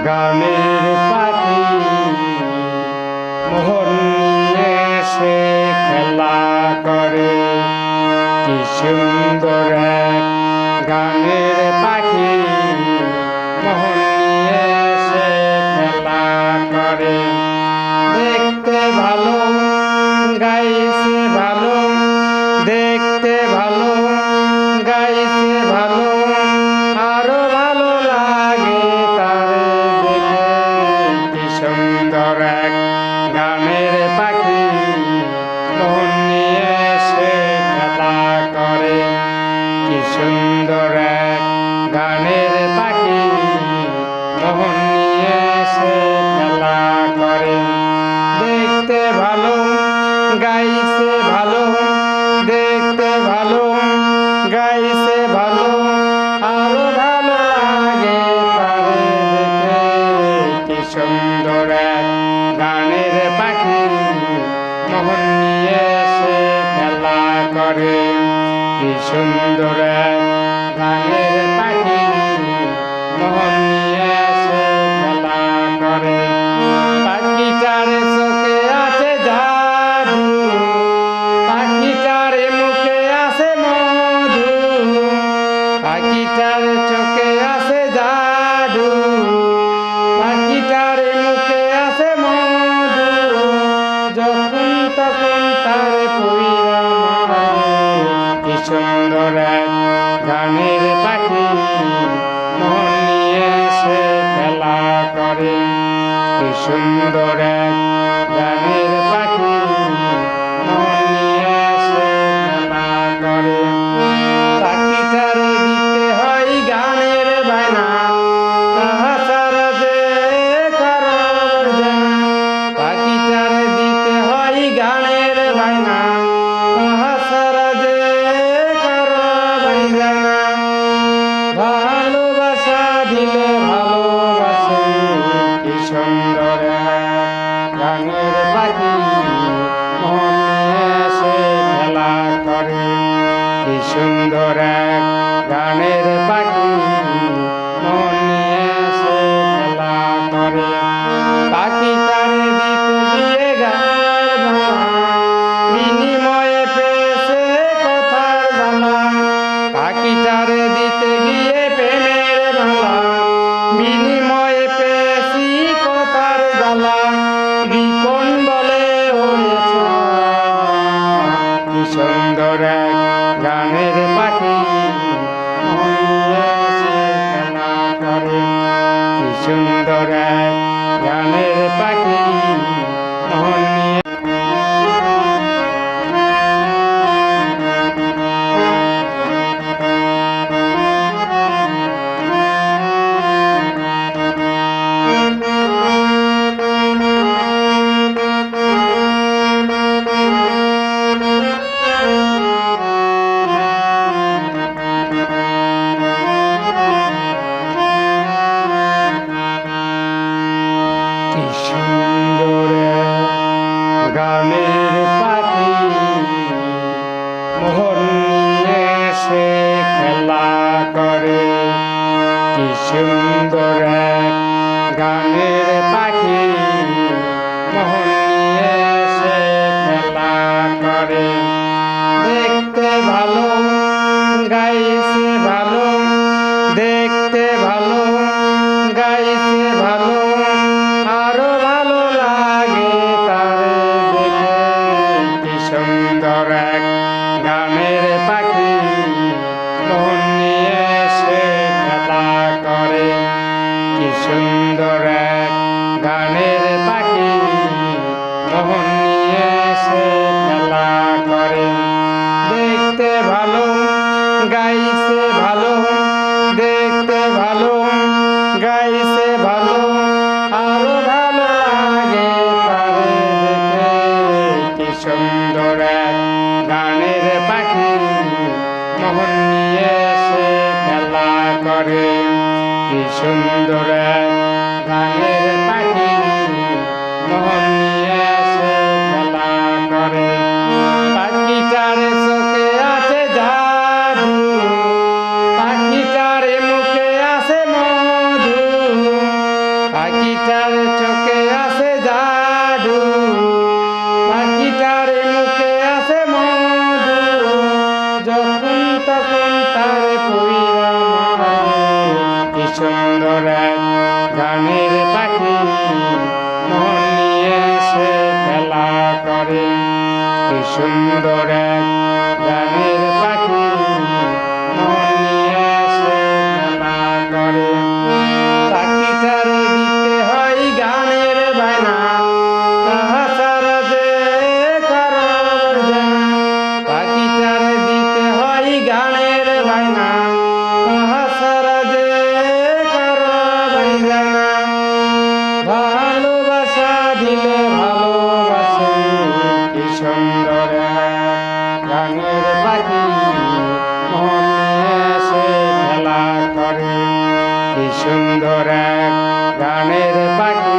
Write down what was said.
গানের পাখি মোহন নিয়ে সে খেলা করে। কি সুন্দর এক গানের পাখি মোহন নিয়ে সে খেলা করে। দেখতে ভালো, গাইছে ভালো, দেখতে ভালো, গাইছে ভালো, আরো ভালো লাগে তারে দেখে। কি সুন্দর এক গানের পাখি মোহন নিয়ে সে খেলা করে। কি সুন্দর এক গানের পাখি মোহন নিয়ে সে খেলা করে। দেখতে ভালো, গাইছে ভালো, দেখতে ভালো, গাইছে ভালো, আরো ভালো লাগে তারে দেখে। কি সুন্দর এক গানের পাখি মোহন নিয়ে সে খেলা করে। কি সুন্দর এক গানের পাখি মোহন নিয়ে সে খেলা করে। পাখিটার চোখে আছে জাদু, পাখিটার মুখে আছে মধু, পাখিটার চোখে আছে জাদু, পাখিটার মুখে আছে মধু। যখন তখন তার কইরা মারে। কি সুন্দর এক গানের পাখি মোহন নিয়ে সে খেলা করে। কি সুন্দর এক গানের পাখি মোহন নিয়ে সে খেলা করে। পাখিটারে দিতে হয় গানের বায়না, তাহা ছাড়া যে খবর যায় না। পাখিটারে দিতে হয় গানের বায়না, তাহা ছাড়া যে খবর যায় না। ভালোবাসা দিলে ভালোবাসে। কি সুন্দর এক গানের পাখি মোহন নিয়ে সে খেলা করে। কি সুন্দর এক গানের পাখি মোহন নিয়ে সে খেলা করে। পাখিটারে দিতে গিয়ে গায়ের ভালা, বিনিময়ে পেয়েছে কথার জ্বালা। পাখিটারে দিতে গিয়ে প্রেমের ভালা, বিনিময়ে পেয়েছি কথার জ্বালা। রিপন বলে ওড়েছে। কি সুন্দর এক গানের পাখি মোহন নিয়ে সে খেলা করে। কি সুন্দর এক গানের পাখি মোহন নিয়ে। কি সুন্দর এক গানের পাখি মোহন নিয়ে সে খেলা করে। কি সুন্দর এক গানের পাখি মোহন নিয়ে সে খেলা করে। দেখতে ভালো, গাইছে ভালো, দেখতে ভালো, গাইছে ভালো, আরো ভালো লাগে তারে দেখে। কি সুন্দর এক গানের পাখি মোহন নিয়ে সে খেলা করে। কি সুন্দর এক গানের পাখি মোহন নিয়ে সে খেলা করে। দেখতে ভালো, গাইছে ভালো, দেখতে ভালো, গাইছে ভালো, আরো ভালো লাগে তারে দেখে। কি সুন্দর এক গানের পাখি মোহন নিয়ে সে খেলা করে। কি সুন্দর এক গানের পাখি গানের পাখি মন নিয়ে সে খেলা করে কি সুন্দর এক গানের পাখি মন নিয়ে সে খেলা করে পাখিটারে দিতে হয় গানের বায়না তাহা ছাড়া যে কারো বোঝে না পাখিটারে দিতে হয় গানের বায়না তাহা ছাড়া যে কারো বোঝে না ভালোবাসা দিলে ভালোবাসে কি সুন্দর এক গানের পাখি মন নিয়ে সে খেলা করে কি সুন্দর এক গানের পাখি